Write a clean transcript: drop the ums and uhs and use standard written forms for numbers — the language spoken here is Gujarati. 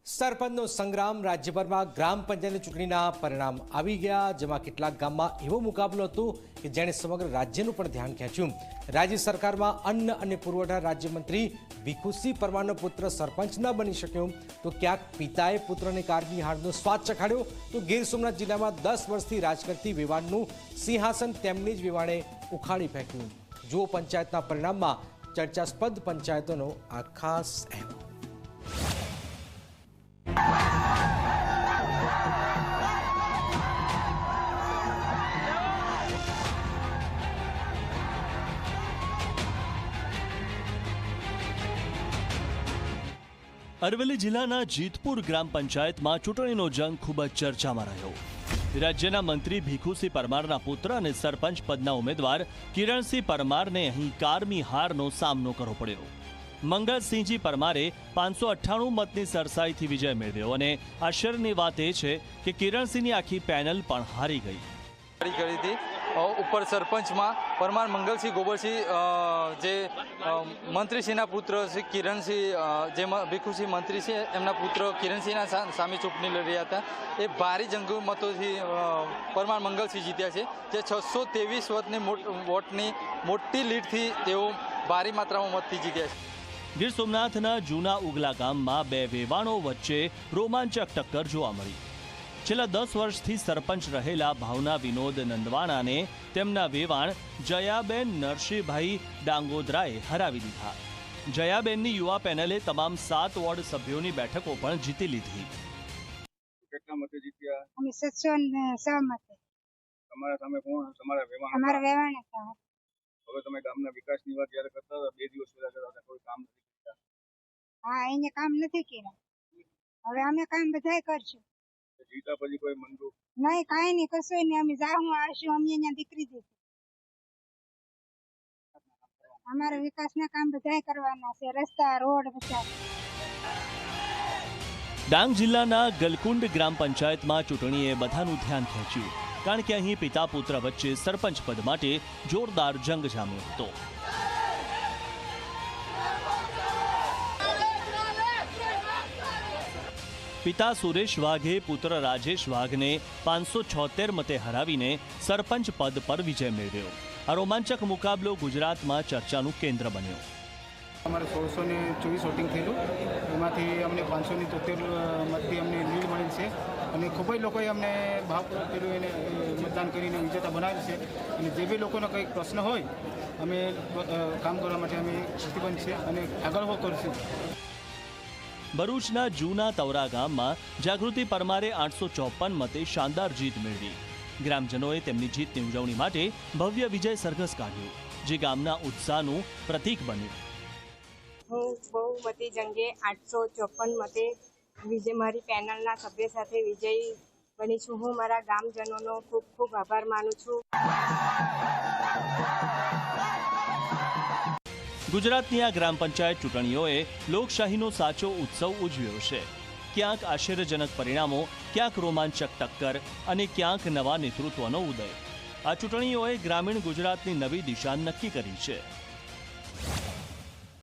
સરપંચનો સંગ્રામ રાજ્યભરમાં ગ્રામ પંચાયતની ચૂંટણીના પરિણામ આવી ગયા, જેમાં કેટલાક ગામમાં એવો મુકાબલો હતો કે જેણે સમગ્ર રાજ્યનું પણ ધ્યાન ખેંચ્યું। રાજ્ય સરકારમાં અન્ન અને પુરવઠા રાજ્યમંત્રી ભીખુસિંહ પરમારનો પુત્ર સરપંચ ન બની શક્યો, તો ક્યાંક પિતાએ પુત્રને કારની હારનો સ્વાદ ચખાડ્યો, તો ગીર સોમનાથ જિલ્લામાં 10 વર્ષથી રાજ કરતી વેવાણનું સિંહાસન તેમની જ વેવાણે ઉખાડી ફેંક્યું। જુઓ પંચાયતના પરિણામમાં ચર્ચાસ્પદ પંચાયતોનો આ ખાસ અહેવાલ। અરવલ્લી જિલ્લાના જીતપુર ગ્રામ પંચાયતમાં ચૂંટણીનો જંગ ખૂબ જ ચર્ચામાં રહ્યો। રાજ્યના મંત્રી ભીખુસિંહ પરમારના પુત્ર અને સરપંચ પદના ઉમેદવાર કિરણસિંહ પરમારને અહીં કારમી હારનો સામનો કરવો પડ્યો। મંગલસિંહજી પરમારે 598 મતની સરસાઈથી વિજય મેળવ્યો અને આશ્ચર્યની વાત એ છે કે કિરણસિંહની આખી પેનલ પણ હારી ગઈ। કરી थी ઉપર સરપંચમાં પરમાર મંગલસિંહ ગોબરસિંહ જે મંત્રીશ્રીના પુત્ર શ્રી કિરણસિંહ જે ભીખુસિંહ મંત્રી છે એમના પુત્ર કિરણસિંહના સામે ચૂંટણી લડી રહ્યા હતા। એ ભારે જંગી મતોથી પરમાર મંગલસિંહ જીત્યા છે, જે 623 વોટની મોટી લીડથી તેઓ ભારી માત્રામાં મતથી જીત્યા છે। ગીર સોમનાથના જૂના ઉગલા ગામમાં બે વેવાણો વચ્ચે રોમાંચક ટક્કર જોવા મળી। છેલ્લા 10 વર્ષથી સરપંચ રહેલા ભાવના વિનોદ નંદવાણાને તેમના વેવાણ જયાબેન નરસિંહભાઈ ડાંગોદરાએ હરાવી દીધા। જયાબેનની યુવા પેનલે તમામ 7 વોર્ડ સભ્યોની બેઠકો પણ જીતી લીધી। કેટલા મતે જીત્યા? અમે 706 મતે। તમારા સામે કોણ? તમારા વેવાણ? અમારા વેવાણ હતા। હવે તમે ગામના વિકાસની વાત જ્યારે કરતા હતા 2 દિવસ પહેલા કરતા હતા, કોઈ કામ નથી કર્યા? હા, એને કામ નથી કર્યા, હવે અમે કામ બધાય કરશું। જીતા પછી કોઈ મંજૂર નહીં, કાંઈ નહીં, કશું નહીં, અમે જાહું આવશું, અમે અહીંયા દીકરી દીધી। અમારા વિકાસના કામ બધાય કરવાના છે, રસ્તા રોડ બધા। ડાંગ જિલ્લાના ગલકુંડ ગ્રામ પંચાયતમાં ચૂંટણીએ બધાનું ધ્યાન ખેંચ્યું, કારણ કે અહીં પિતા પુત્ર વચ્ચે સરપંચ પદ માટે જોરદાર જંગ જામ્યો હતો। પિતા સુરેશ વાઘે પુત્ર રાજેશ વાઘને 576 મતે હરાવીને સરપંચ પદ પર વિજય મેળવ્યો। આ રોમાંચક મુકાબલો ગુજરાતમાં ચર્ચાનું કેન્દ્ર બન્યો। અમારે 1624 વોટિંગ થયેલું, એમાંથી અમને 573 મતથી અમને લીડ મળેલ છે અને ખૂબ જ લોકોએ અમને ભાવપૂર્વક પેલું એને મતદાન કરીને વિજેતા બનાવેલ છે। અને જે બી લોકોનો કંઈક પ્રશ્ન હોય અમે કામ કરવા માટે અમે પ્રતિબદ્ધ છે અને આગળ કરીશું। ભરૂચના જૂના તવરા ગામમાં જાગૃતિ પરમારે 854 મતે શાનદાર જીત મેળવી। ગ્રામજનોએ તેમની જીતની ઉજવણી માટે ભવ્ય વિજય સરઘસ કાઢ્યું, જે ગામના ઉત્સાહનું પ્રતીક બન્યું। હું બહુમતી જંગે 854 મતે મારી પેનલના સભ્ય સાથે વિજયી બની છું। હું મારા ગામજનોનો ખૂબ ખૂબ આભાર માનું છું। ગુજરાતની આ ગ્રામ પંચાયત ચૂંટણીઓએ લોકશાહીનો સાચો ઉત્સવ ઉજવ્યો છે। ક્યાંક આશ્ચર્યજનક પરિણામો, ક્યાંક રોમાંચક ટક્કર અને ક્યાંક નવા નેતૃત્વનો ઉદય। આ ચૂંટણીઓએ ગ્રામીણ ગુજરાતની નવી દિશા નક્કી કરી છે।